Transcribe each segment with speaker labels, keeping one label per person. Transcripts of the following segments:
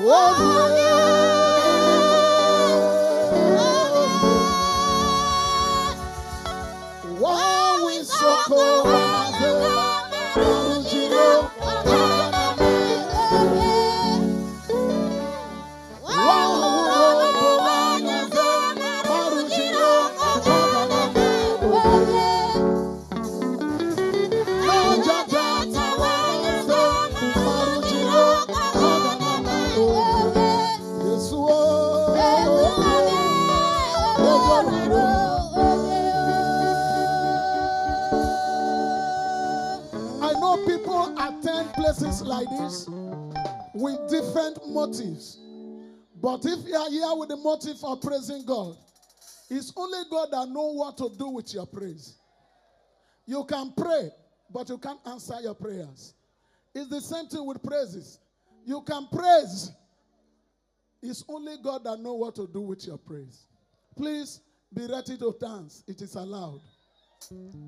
Speaker 1: Wow, Isoko, places like this with different motives. But if you are here with the motive of praising God, it's only God that knows what to do with your praise. You can pray, but you can't answer your prayers. It's the same thing with praises. You can praise. It's only God that knows what to do with your praise. Please be ready to dance. It is allowed.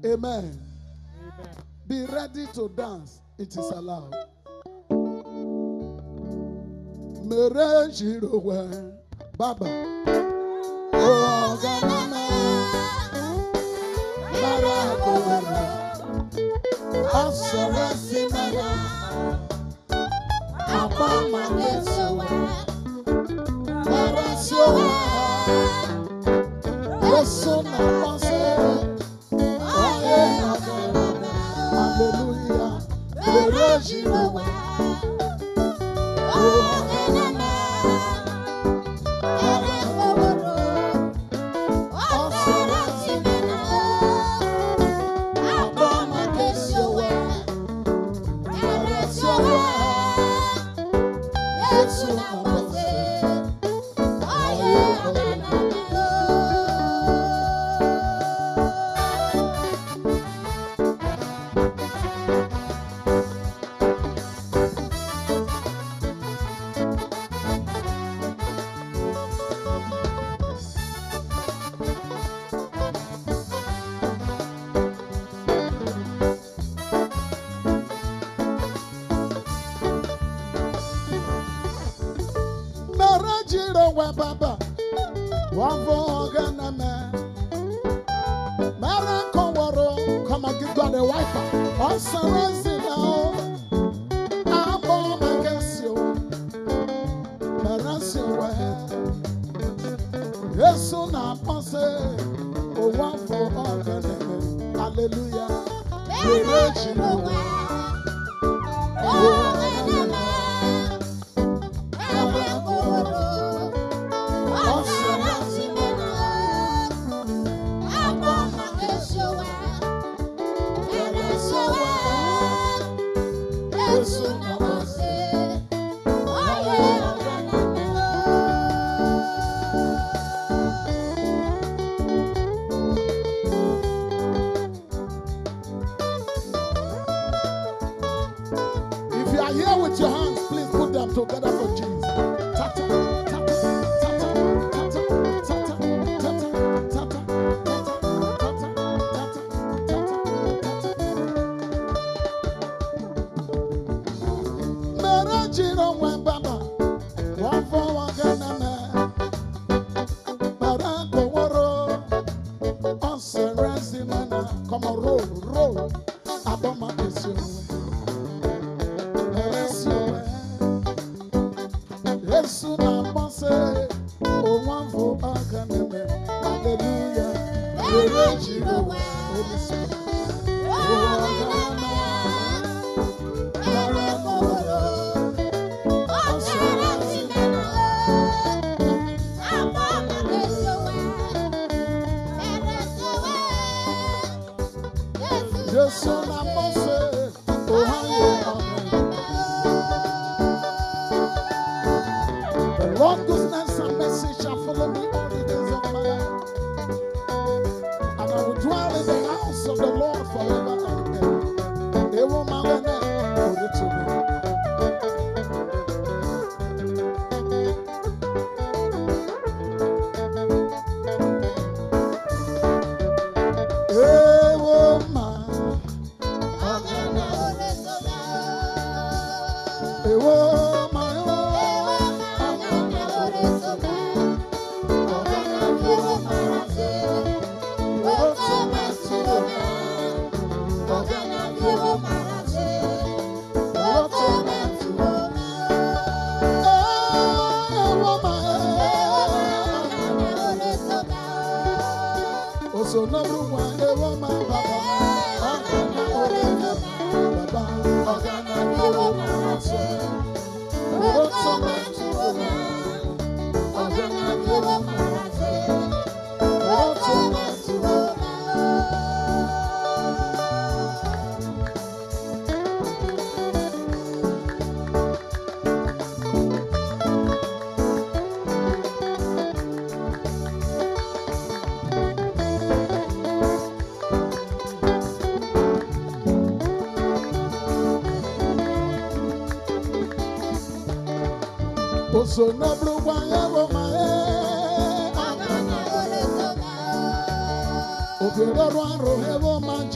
Speaker 1: Amen. Amen. Be ready to dance. It is allowed. Mere jirowe Baba. Oh, Ganana. Marakowe. Asara Simana. Abama Lesowe. Marasowe. Osuna Mase. Hallelujah. Mere jirowe. Baba, one for Ganame, Maran Kowaro, come and give God a wiper. On Sarazino, I'm born against you, Marasio, yes, soon I pass it. Oh, one for Ganame, hallelujah, together for Jesus. Tata, tata, tata, tata, tata, tata, tata, tata, Marajiro when Baba, one for one Ganame, Marako Woro, on Seresimana, come on, roll, Abama is your hallelujah. Holy Spirit. The Lord goodness and mercy shall follow me all the days of my life. And I will dwell in the house of the Lord forever and ever. They will marry me for the children. So no blue one ever my if you don't want to have a man,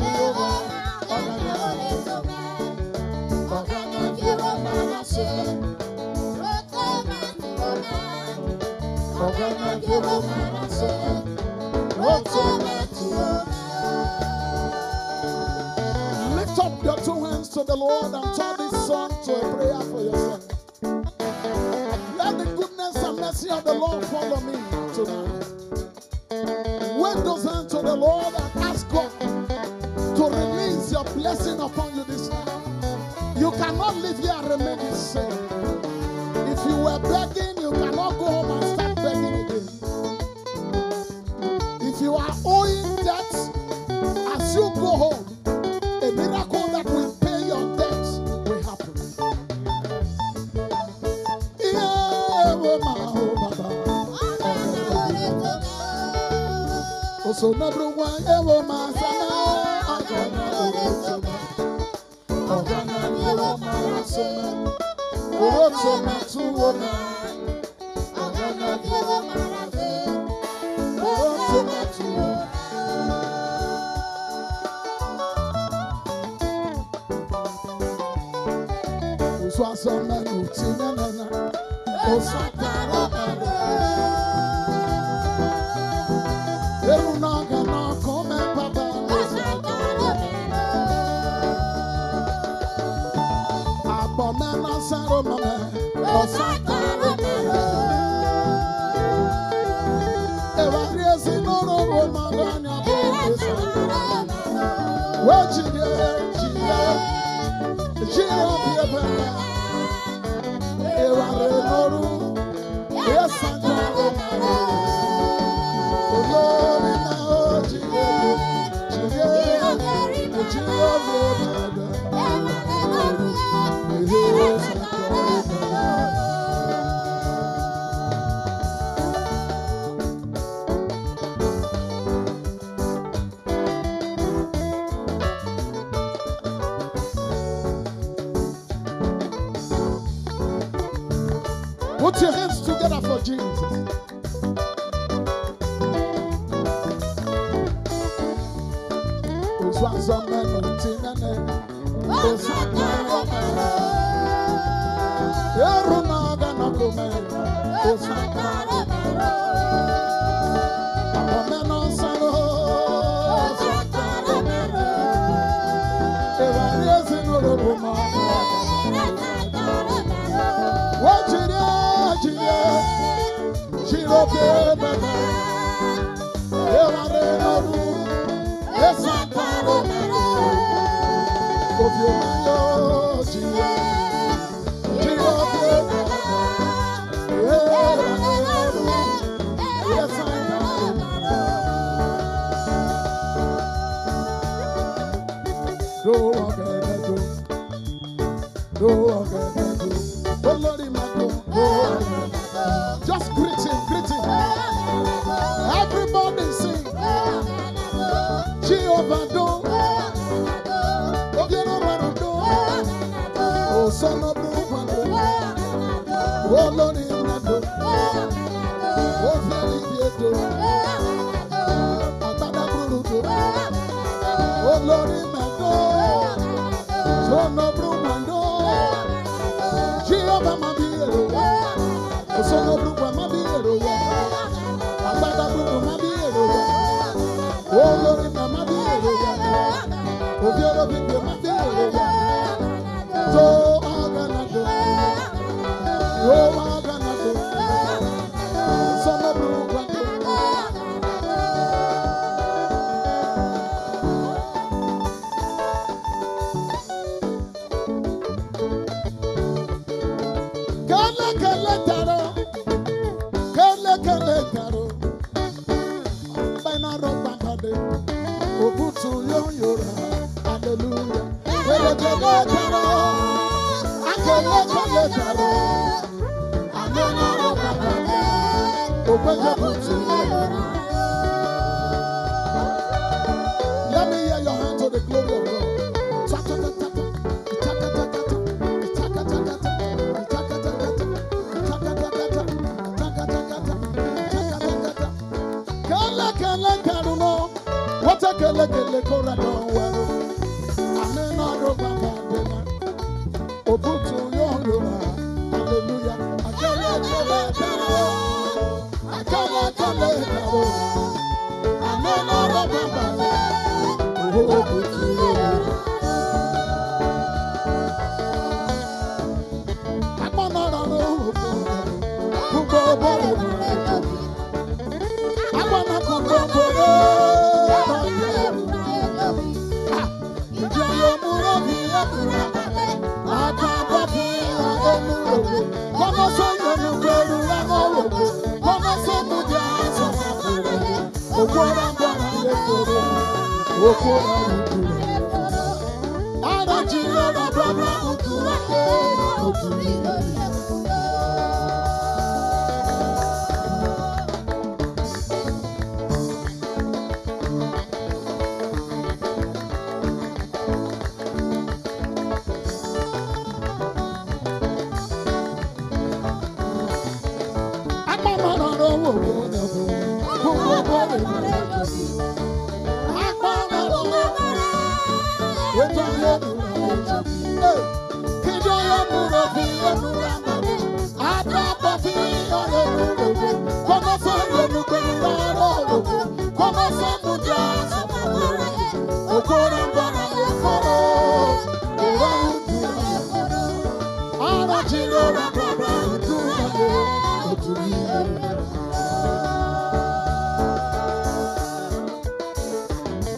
Speaker 1: lift up your two hands to the Lord and turn this song to a prayer for yourself. Let the goodness and mercy of the Lord follow me tonight. Wave those hands to the Lord and ask God to release your blessing upon you this night. You cannot live here and remain the same. If you were begging, you cannot go home and start begging again. If you are owing debts, as you go home, a miracle that will pay your debts will happen. So number one, ever my son, put your hands together for Jesus. Just greet him, greet him. Everybody sing. Jehovah do. Oh, son of the oh, Lord, oh, Felipe, oh, Lord, son of Brumando, Jehovah, my dear, oh, son of Bruma, my dear, Abada Bruma, my dear, oh, Lord, my dear, oh, Jehovah, my dear, so Obutu yo yora. Hallelujah. Let me hear your hand to the glory of God. What a kele kora no wero. Amena roba badena. Obutu yo yora. Hallelujah. Akele kele karo. Akele kele karo. Amena roba badena. Obutu yo yora. Amona roba. Kubo bore. Amona kubo bore.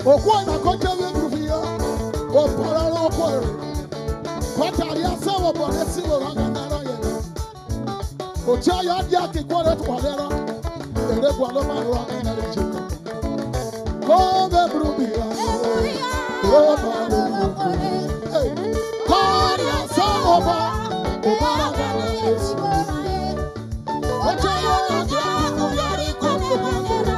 Speaker 1: Okwana kocha wegruvia opora opora kwataria sawo bonesi oranga nara ye ocha ya dia ke kwore twalera ere gwalo ma ro anga nara chiko ko wegruvia kwaria sawo ba opara nara esi ocha ya dia ke kwore twalera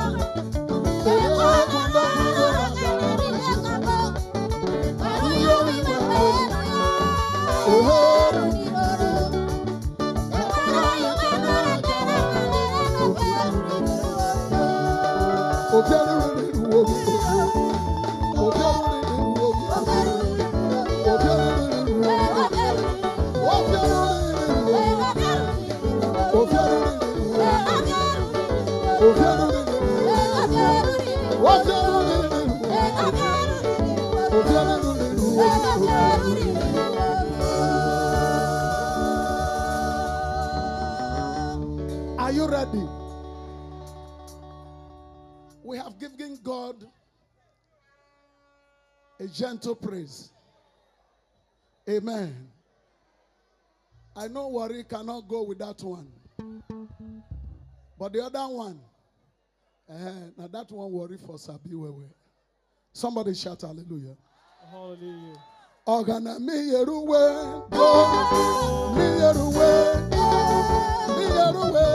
Speaker 1: Are you ready? We have given God a gentle praise. Amen. I know worry cannot go with that one. But the other one, now that one worry for Sabi Wewe. Somebody shout hallelujah.
Speaker 2: Hallelujah.
Speaker 1: Ogana mi yeruwe, mi yeruwe, mi yeruwe,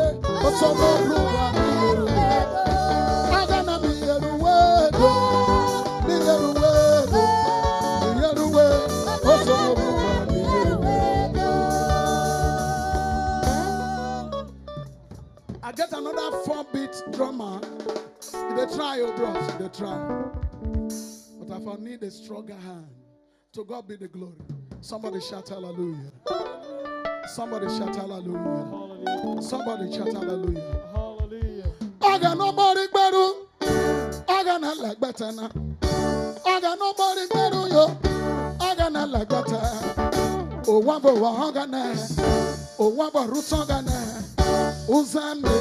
Speaker 1: osomo ruwa mi yeruwe. Ogana mi yeruwe, mi yeruwe, mi yeruwe, osomo ruwa mi yeruwe. I get another 4-beat drummer. They try, oh bros, they try. But if I need a stronger hand, to God be the glory. Somebody shout hallelujah. Somebody shout hallelujah.
Speaker 2: Hallelujah.
Speaker 1: Somebody shout hallelujah.
Speaker 2: Hallelujah.
Speaker 1: Oga nobody better. Oga not like better now. Oga nobody better yo. Oga not like better. Oh wabo oga na. Oh wabo root oga na. Uzame.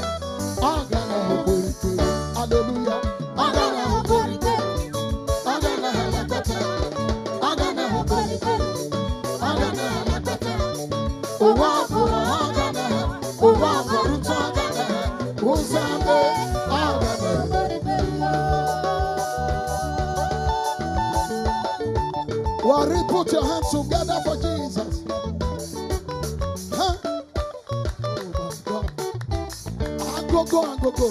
Speaker 1: Oga na hobori. Hallelujah. Oga na hobori. Oga na like better. Worry, put your hands together for Jesus. Huh? Oh my God. Go.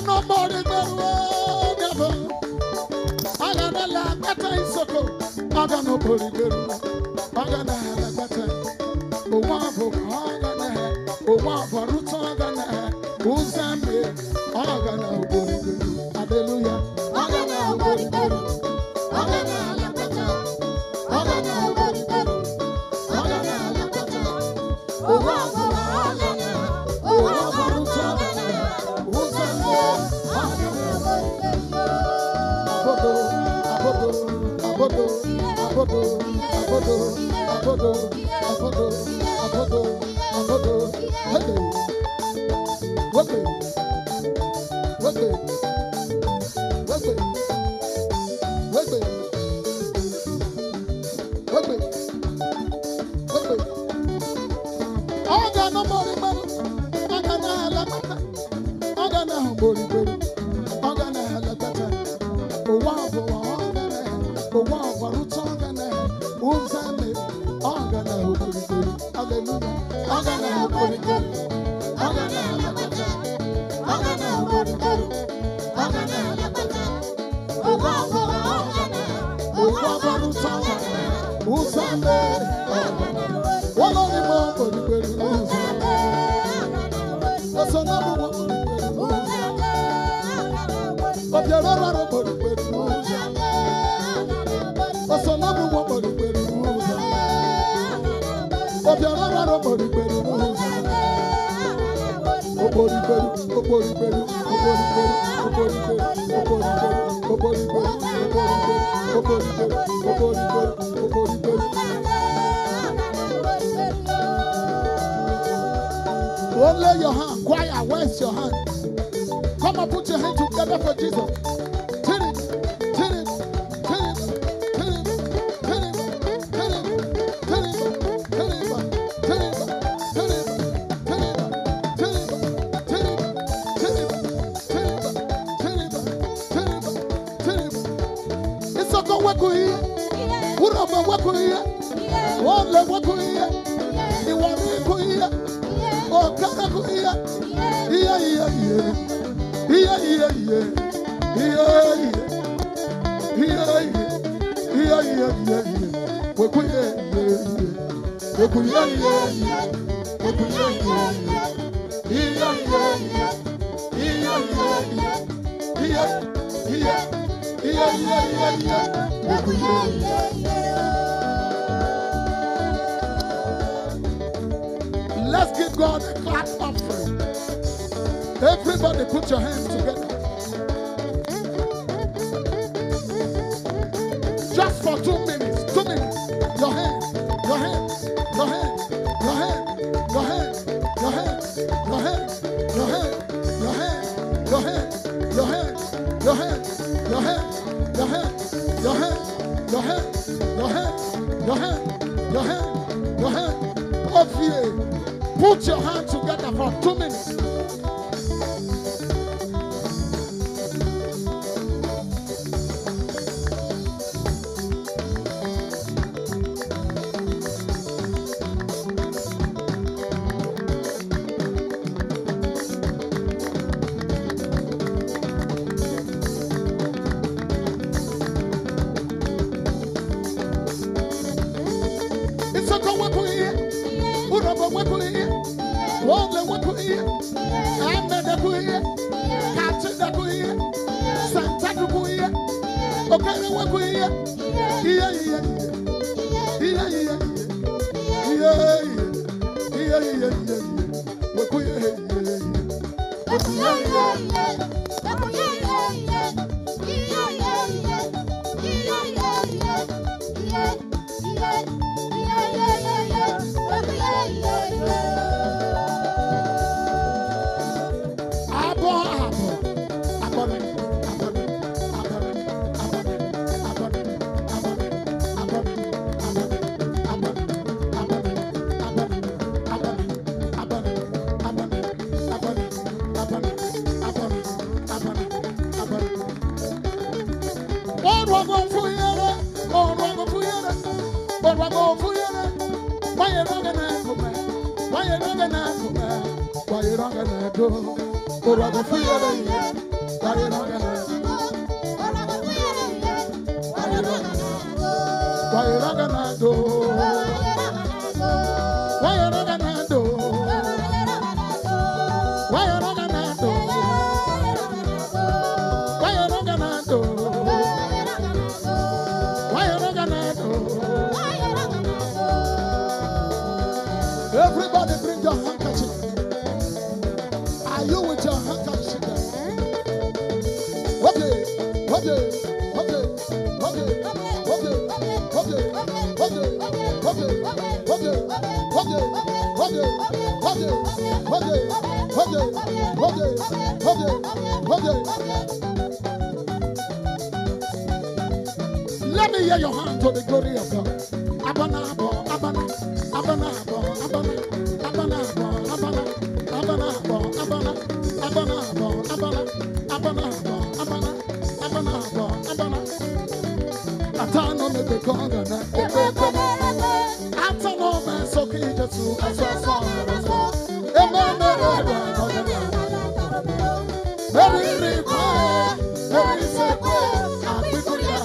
Speaker 1: Nobody never. I got a lot better Isoko. I got nobody better. I got a lot better. Oh, one for Ruta, who's that me? I got nobody better. Hallelujah. I got nobody better. I got a lot better. I got nobody better. I got a lot better. Oh, one for Ruta, who's that me? Don't lay your hand. Choir, where's your hand? Come on, put your hand together for Jesus. Till it. Isoko wako here. Uraba wako here. Wale wako here. Iwari wako here. Okara wako here. Yeah. Let's give God a clap offering. Everybody put your hands together. Just for 2 minutes. 2 minutes. Your hands. Put your hands together for 2 minutes. Why you not gonna come? Why you not gonna come? Why you not gonna do? Or I go for you. Why you not gonna? Why you not gonna? Why you not gonna do? Why you not gonna do? Why you not gonna do? Why you not gonna do? Why you not gonna do? Everybody bring your handkerchief. Are you with your handkerchief? Okay, okay, okay, okay, okay, okay, okay, okay, okay, let me hear your hand to the glory of God. Abana, abana, abana, abana, abana, abana, abana, abana, abana, abana, abana, abana, abana. Atano me be kongana. Atano me soki jesu aso. Emene reba kongana. Very reba, very sekwe, apikuya.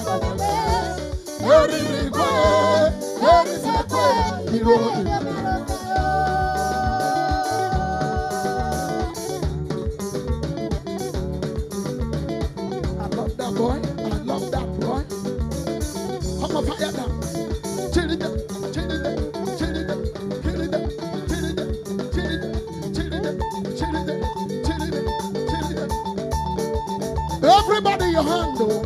Speaker 1: Very reba, very sekwe, irodi. I love that boy. I love that boy. Come on, fire down. Chill it up, chill it up, chill it up, kill it up, chill it up, chill it up, chill it up, chill it up, chill it up, chill it up. Everybody, your hand, though.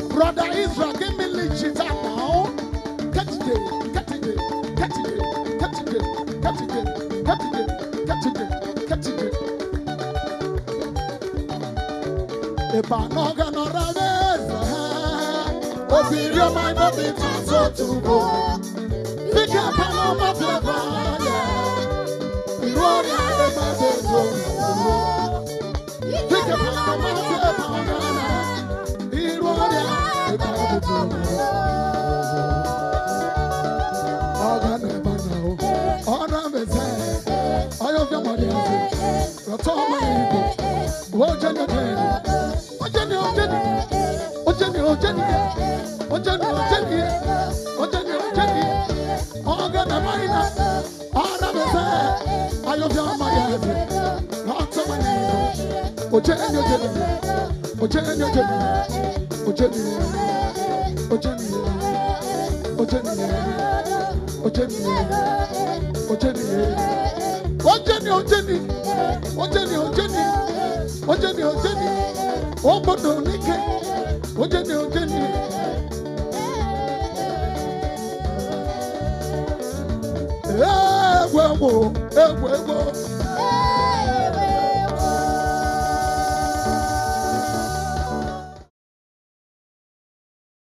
Speaker 1: Brother Israel, give me leeches out now. Catch it, catch it, catch it, catch it, catch it, catch it, catch it, catch it. If I'm not gonna run it, oh, my body so to go. Pick up on my flavor, yeah. Roll out the body, pick up on my flavor.